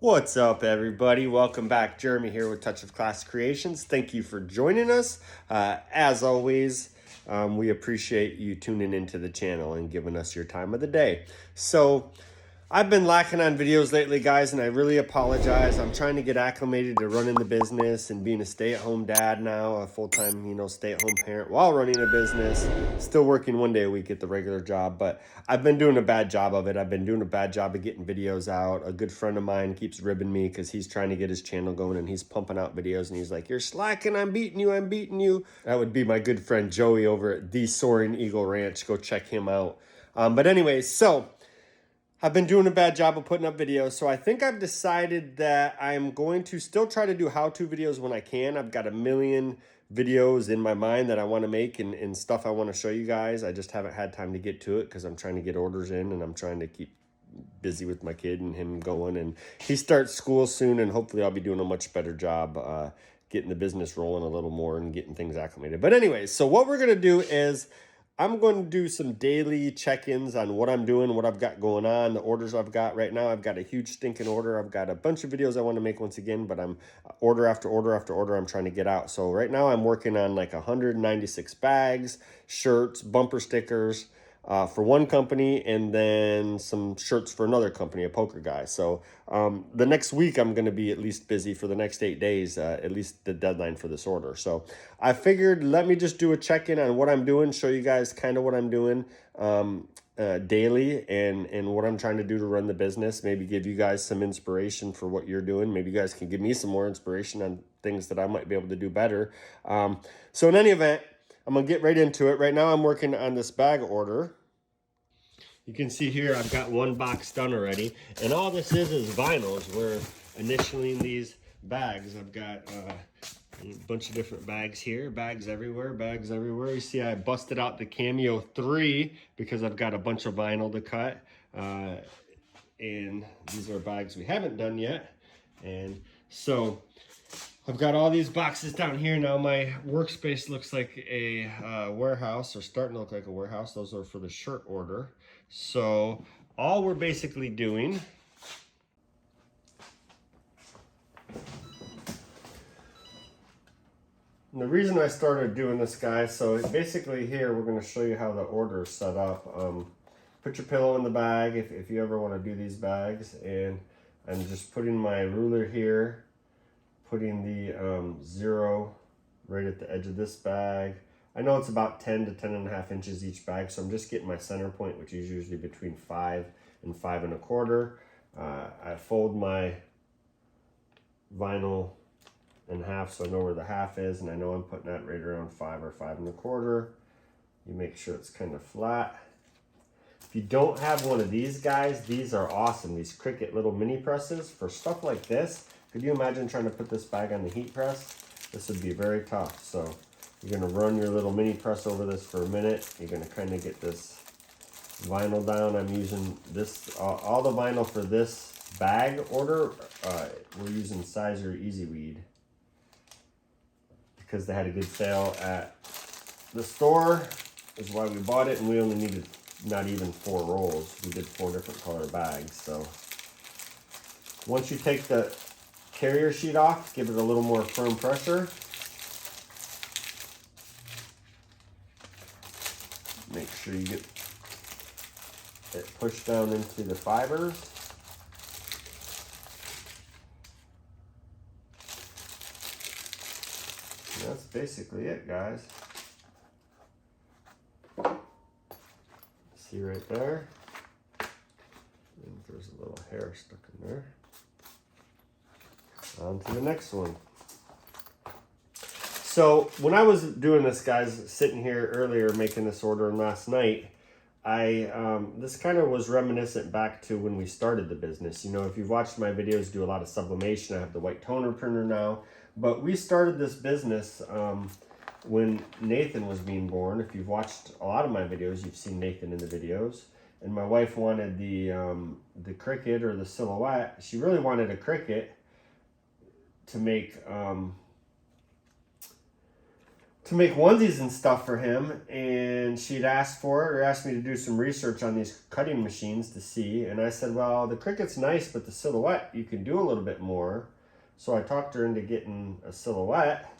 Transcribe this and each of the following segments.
What's up, everybody? Welcome back. Jeremy here with Touch of Class Creations. Thank you for joining us. As always, we appreciate you tuning into the channel and giving us your time of the day. So, I've been lacking on videos lately, guys, and I really apologize. I'm trying to get acclimated to running the business and being a stay-at-home dad now, a full-time, stay-at-home parent while running a business. Still working one day a week at the regular job, but I've been doing a bad job of it. I've been doing a bad job of getting videos out. A good friend of mine keeps ribbing me because he's trying to get his channel going, and he's pumping out videos, and he's like, "You're slacking, I'm beating you, I'm beating you." That would be my good friend Joey over at The Soaring Eagle Ranch. Go check him out. But anyways, so I've been doing a bad job of putting up videos, so I think I've decided that I'm going to still try to do how-to videos when I can. I've got a million videos in my mind that I want to make and stuff I want to show you guys. I just haven't had time to get to it because I'm trying to get orders in and I'm trying to keep busy with my kid and him going. And he starts school soon, and hopefully I'll be doing a much better job getting the business rolling a little more and getting things acclimated. But anyways, so what we're going to do is I'm going to do some daily check-ins on what I'm doing, what I've got going on, the orders I've got right now. I've got a huge stinking order. I've got a bunch of videos I want to make once again, but I'm order after order after order I'm trying to get out. So right now I'm working on like 196 bags, shirts, bumper stickers, for one company, and then some shirts for another company, a poker guy. So the next week I'm going to be at least busy for the next 8 days, at least the deadline for this order. So I figured let me just do a check-in on what I'm doing, show you guys kind of what I'm doing daily and what I'm trying to do to run the business, maybe give you guys some inspiration for what you're doing. Maybe you guys can give me some more inspiration on things that I might be able to do better. So in any event, I'm going to get right into it. Right now I'm working on this bag order. You can see here I've got one box done already. And all this is vinyls. We're initialing these bags. I've got a bunch of different bags here. Bags everywhere, bags everywhere. You see I busted out the Cameo 3 because I've got a bunch of vinyl to cut. And these are bags we haven't done yet. And so I've got all these boxes down here. Now my workspace looks like a warehouse, or starting to look like a warehouse. Those are for the shirt order. So all we're basically doing and the reason I started doing this, guys, so basically here we're going to show you how the order is set up. Put your pillow in the bag if you ever want to do these bags, and I'm just putting my ruler here, putting the 0 right at the edge of this bag. I know it's about 10 to 10.5 inches each bag, so I'm just getting my center point, which is usually between 5 and 5 1/4. I fold my vinyl in half so I know where the half is, and I know I'm putting that right around 5 or 5 1/4. You make sure it's kind of flat. If you don't have one of these guys, these are awesome. These Cricut little mini presses for stuff like this. Could you imagine trying to put this bag on the heat press? This would be very tough. So you're going to run your little mini press over this for a minute. You're going to kind of get this vinyl down. I'm using this, all the vinyl for this bag order, we're using Sizer Easy Weed because they had a good sale at the store, is why we bought it, and we only needed not even 4 rolls. We did 4 different color bags. So once you take the carrier sheet off, give it a little more firm pressure. Make sure you get it pushed down into the fibers. And that's basically it, guys. See right there? And there's a little hair stuck in there. On to the next one. So when I was doing this, guys, sitting here earlier making this order last night, this kind of was reminiscent back to when we started the business. If you've watched my videos, do a lot of sublimation. I have the white toner printer now, but we started this business when Nathan was being born. If you've watched a lot of my videos, you've seen Nathan in the videos. And my wife wanted the Cricut or the Silhouette. She really wanted a Cricut to make to make onesies and stuff for him, and she'd asked for it or asked me to do some research on these cutting machines to see, and I said, well, the Cricut's nice, but the Silhouette, you can do a little bit more. So I talked her into getting a Silhouette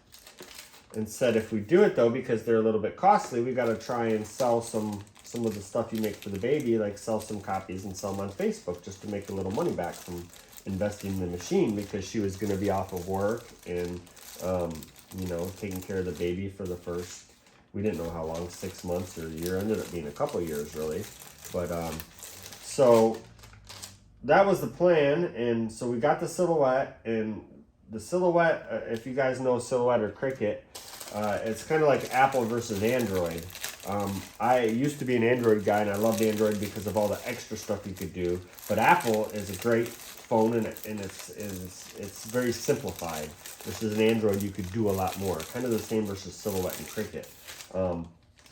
and said, if we do it though, because they're a little bit costly, we got to try and sell some of the stuff you make for the baby, like sell some copies and sell them on Facebook just to make a little money back from investing in the machine, because she was going to be off of work and you know, taking care of the baby for the first, we didn't know how long, 6 months or a year, ended up being a couple of years really. But so that was the plan, and so we got the Silhouette, and the Silhouette, if you guys know Silhouette or Cricut, it's kind of like Apple versus Android. I used to be an Android guy, and I loved Android because of all the extra stuff you could do. But Apple is a great phone, and it's very simplified. This is an Android, you could do a lot more. Kind of the same versus Silhouette and Cricut.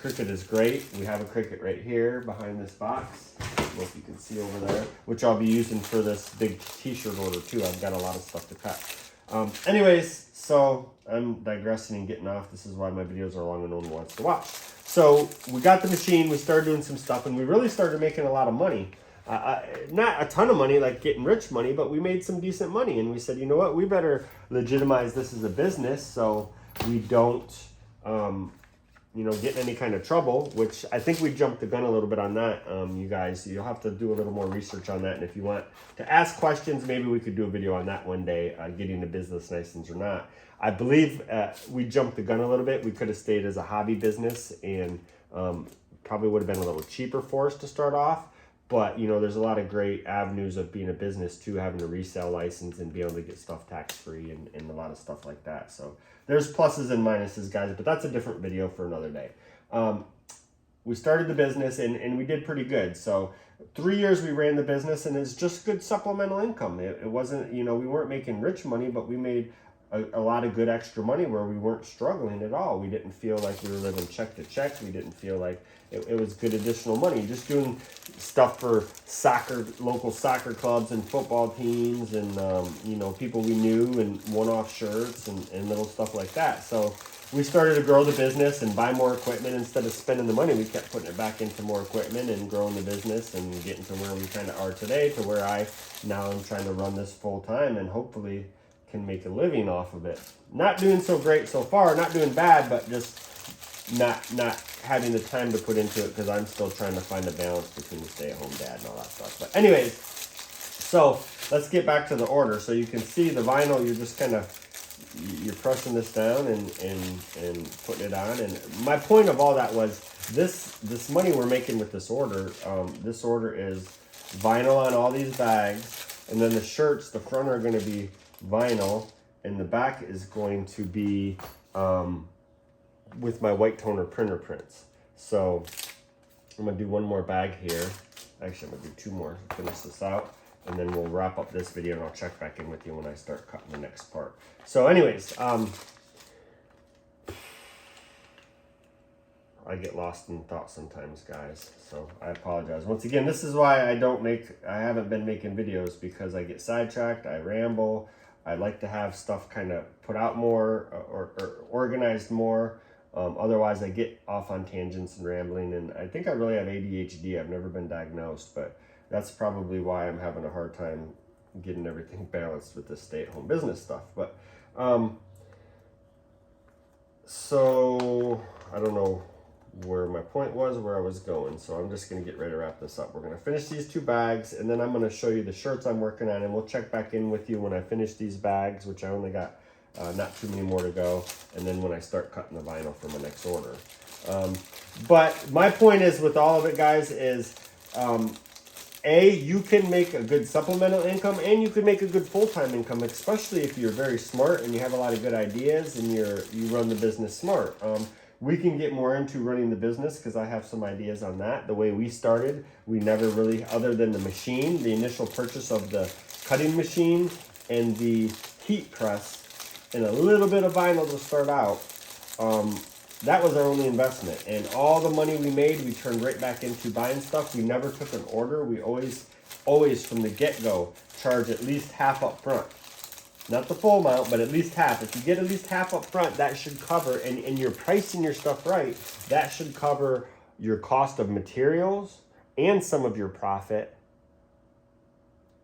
Cricut is great. We have a Cricut right here behind this box. I don't know if you can see over there, which I'll be using for this big t-shirt order too. I've got a lot of stuff to cut. Anyways, so I'm digressing and getting off. This is why my videos are long and no one wants to watch. So we got the machine, we started doing some stuff, and we really started making a lot of money. Not a ton of money, like getting rich money, but we made some decent money. And we said, you know what, we better legitimize this as a business so we don't, you know, get in any kind of trouble, which I think we jumped the gun a little bit on that, you guys. You'll have to do a little more research on that. And if you want to ask questions, maybe we could do a video on that one day, getting the business license or not. I believe we jumped the gun a little bit. We could have stayed as a hobby business, and probably would have been a little cheaper for us to start off. But, you know, there's a lot of great avenues of being a business too, having a resale license and being able to get stuff tax-free and a lot of stuff like that. So there's pluses and minuses, guys, but that's a different video for another day. We started the business and we did pretty good. So 3 years we ran the business, and it's just good supplemental income. It wasn't, you know, we weren't making rich money, but we made a lot of good extra money where we weren't struggling at all. We didn't feel like we were living check to check. We didn't feel like it was good additional money. Just doing stuff for soccer, local soccer clubs and football teams, and you know, people we knew, and one-off shirts and little stuff like that. So we started to grow the business and buy more equipment. Instead of spending the money, we kept putting it back into more equipment and growing the business and getting to where we kind of are today, to where now I'm trying to run this full time and hopefully can make a living off of it. Not doing so great so far, not doing bad, but just not having the time to put into it, because I'm still trying to find a balance between the stay-at-home dad and all that stuff. But anyways, so let's get back to the order. So you can see the vinyl, you're just kind of, you're pressing this down and putting it on. And my point of all that was this money we're making with this order is vinyl on all these bags, and then the shirts, the front are going to be vinyl, and the back is going to be with my white toner printer prints. So I'm gonna do one more bag here. Actually, I'm gonna do two more to finish this out, and then we'll wrap up this video, and I'll check back in with you when I start cutting the next part. So anyways, I get lost in thought sometimes, guys, so I apologize. Once again, this is why I haven't been making videos, because I get sidetracked, I ramble. I like to have stuff kind of put out more or organized more. Otherwise, I get off on tangents and rambling, and I think I really have ADHD. I've never been diagnosed, but that's probably why I'm having a hard time getting everything balanced with this stay-at-home business stuff. But so I don't know where my point was, where I was going, so I'm just going to get ready to wrap this up. We're going to finish these two bags, and then I'm going to show you the shirts I'm working on, and we'll check back in with you when I finish these bags, which I only got not too many more to go, and then when I start cutting the vinyl for my next order. But my point is, with all of it, guys, is you can make a good supplemental income, and you can make a good full-time income, especially if you're very smart and you have a lot of good ideas and you run the business smart. We can get more into running the business, because I have some ideas on that. The way we started, we never really, other than the machine, the initial purchase of the cutting machine and the heat press and a little bit of vinyl to start out, that was our only investment. And all the money we made, we turned right back into buying stuff. We never took an order. We always from the get-go, charge at least half up front. Not the full amount, but at least half. If you get at least half up front, that should cover, and you're pricing your stuff right, that should cover your cost of materials and some of your profit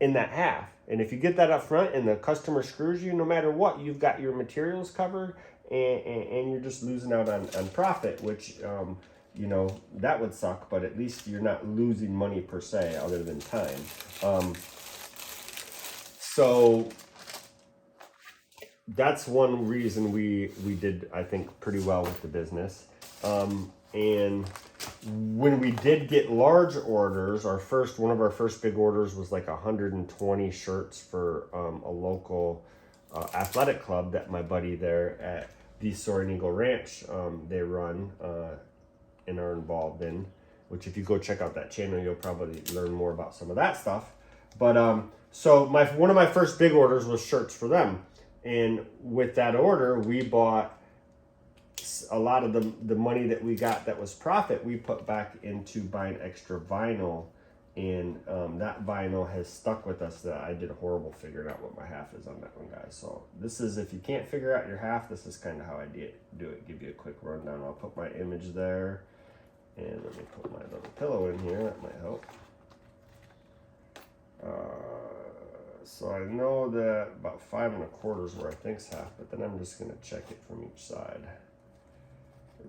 in that half. And if you get that up front and the customer screws you, no matter what, you've got your materials covered, and you're just losing out on profit, which, you know, that would suck, but at least you're not losing money per se other than time. So that's one reason we did, I think, pretty well with the business. And when we did get large orders, one of our first big orders was like 120 shirts for a local athletic club that my buddy there at the Soaring Eagle Ranch, they run and are involved in, which if you go check out that channel, you'll probably learn more about some of that stuff. But so one of my first big orders was shirts for them. And with that order, we bought a lot of the money that we got that was profit, we put back into buying extra vinyl. And that vinyl has stuck with us. That I did horrible figuring out what my half is on that one, guys. So this is, if you can't figure out your half, this is kind of how I do it. Give you a quick rundown. I'll put my image there. And let me put my little pillow in here. That might help. So I know that about 5 1/4 is where I think's half, but then I'm just going to check it from each side.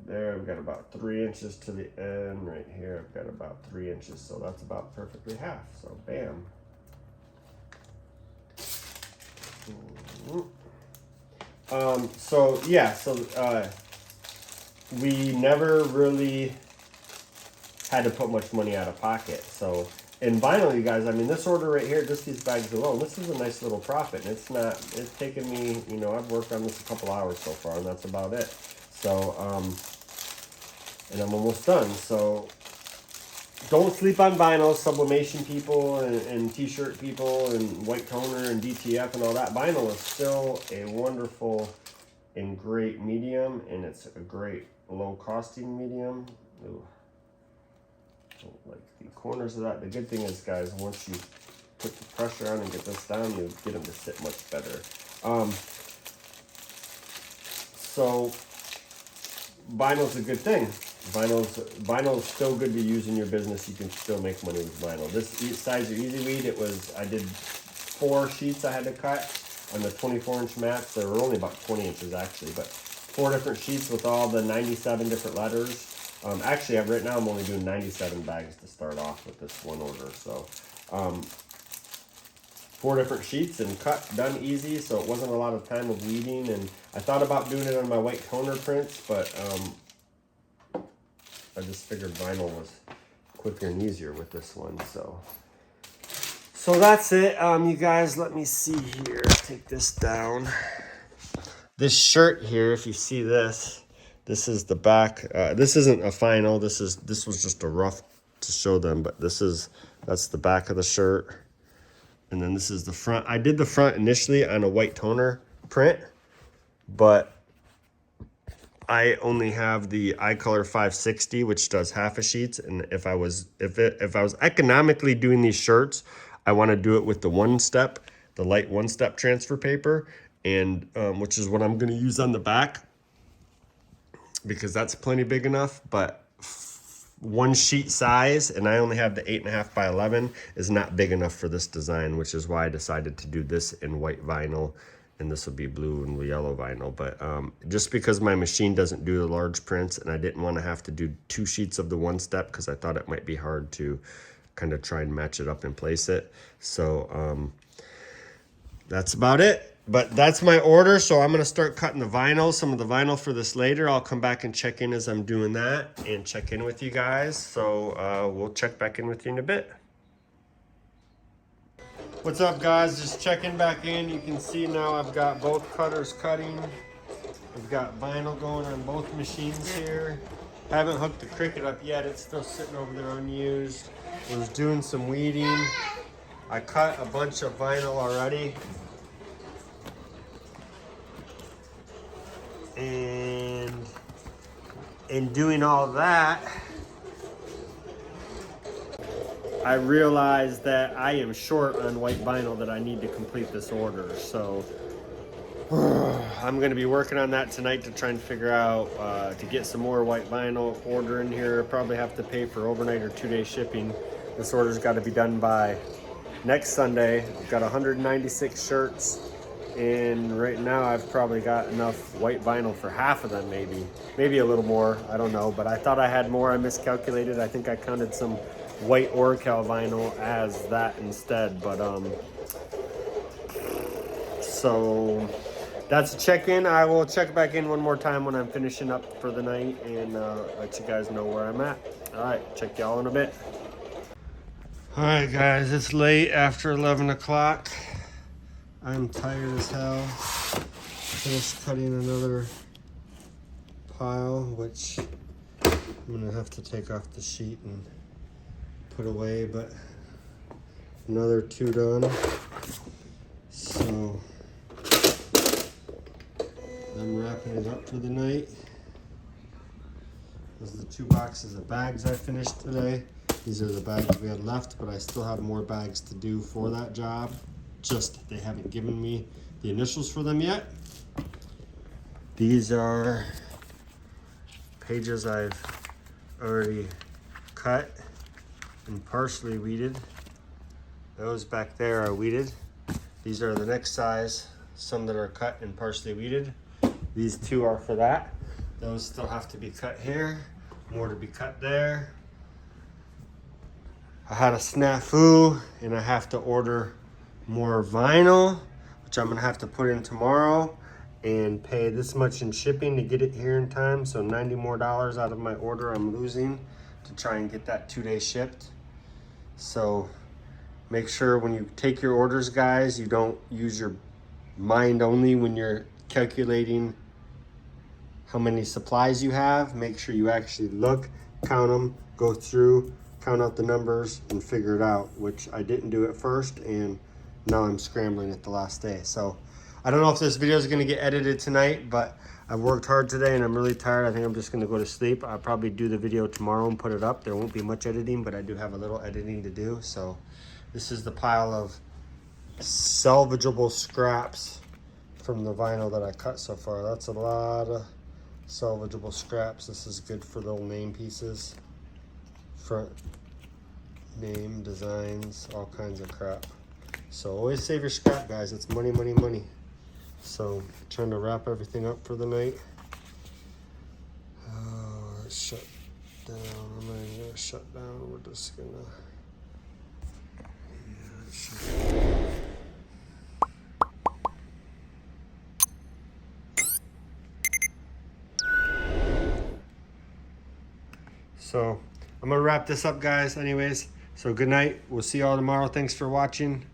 There, I've got about 3 inches to the end. Right here, I've got about 3 inches, so that's about perfectly half. So, bam. So yeah, we never really had to put much money out of pocket. So in vinyl, you guys, I mean, this order right here, just these bags alone, this is a nice little profit. And it's taken me, you know, I've worked on this a couple hours so far, and that's about it. So, and I'm almost done. So don't sleep on vinyl, sublimation people and t-shirt people and white toner and DTF and all that. Vinyl is still a wonderful and great medium, and it's a great low costing medium. Ooh. Don't like the corners of that. The good thing is, guys, once you put the pressure on and get this down, you get them to sit much better. So vinyl's a good thing. Vinyl's still good to use in your business. You can still make money with vinyl. This size of Easy Weed, I did 4 sheets I had to cut on the 24-inch mats. They were only about 20 inches actually, but 4 different sheets with all the 97 different letters. Actually, right now I'm only doing 97 bags to start off with this one order. So 4 different sheets and cut, done easy, so it wasn't a lot of time of weeding. And I thought about doing it on my white toner prints, but I just figured vinyl was quicker and easier with this one. So that's it. You guys, let me see here. Take this down. This shirt here, if you see this is the back. This isn't a final. This was just a rough to show them, but that's the back of the shirt. And then this is the front. I did the front initially on a white toner print, but I only have the iColor 560, which does half a sheets. And if I was economically doing these shirts, I want to do it with the light one-step transfer paper, and which is what I'm going to use on the back, because that's plenty big enough. But one sheet size, and I only have the 8.5 by 11, is not big enough for this design, which is why I decided to do this in white vinyl, and this will be blue and yellow vinyl. But just because my machine doesn't do the large prints, and I didn't want to have to do 2 sheets of the one step, because I thought it might be hard to kind of try and match it up and place it. So that's about it. But that's my order, so I'm going to start cutting some of the vinyl for this later. I'll come back and check in as I'm doing that and check in with you guys. So we'll check back in with you in a bit. What's up, guys? Just checking back in. You can see now I've got both cutters cutting. We've got vinyl going on both machines here. Haven't hooked the Cricut up yet. It's still sitting over there unused. I was doing some weeding. I cut a bunch of vinyl already. And in doing all that, I realized that I am short on white vinyl that I need to complete this order. So I'm going to be working on that tonight to try and figure out to get some more white vinyl order in here. Probably have to pay for overnight or 2-day shipping. This order's got to be done by next Sunday. I've got 196 shirts, and right now I've probably got enough white vinyl for half of them, maybe a little more, I don't know, but I thought I had more. I miscalculated. I think I counted some white Oracal vinyl as that instead, but so that's a check-in. I will check back in one more time when I'm finishing up for the night and let you guys know where I'm at. All right, check y'all in a bit. All right, guys, it's late after 11 o'clock. I'm tired as hell. Finished cutting another pile, which I'm gonna have to take off the sheet and put away, but another 2 done. So I'm wrapping it up for the night. Those are the 2 boxes of bags I finished today. These are the bags we had left, but I still have more bags to do for that job. Just they haven't given me the initials for them yet. These are pages I've already cut and partially weeded. Those back there are weeded. These are the next size, some that are cut and partially weeded. These 2 are for that. Those still have to be cut here, more to be cut there. I had a snafu and I have to order more vinyl, which I'm gonna have to put in tomorrow and pay this much in shipping to get it here in time. So $90 more out of my order I'm losing to try and get that 2-day shipped. So make sure when you take your orders, guys, you don't use your mind only when you're calculating how many supplies you have. Make sure you actually look, count them, go through, count out the numbers and figure it out, which I didn't do at first, and now I'm scrambling at the last day. So I don't know if this video is going to get edited tonight, but I've worked hard today and I'm really tired. I think I'm just going to go to sleep. I'll probably do the video tomorrow and put it up. There won't be much editing, but I do have a little editing to do. So this is the pile of salvageable scraps from the vinyl that I cut so far. That's a lot of salvageable scraps. This is good for little name pieces, front name, designs, all kinds of crap. So always save your scrap, guys. It's money, money, money. So trying to wrap everything up for the night. Oh, it's shut down. I'm not even gonna shut down. We're just gonna, yeah, it's shut down. So I'm gonna wrap this up, guys, anyways. So good night. We'll see y'all tomorrow. Thanks for watching.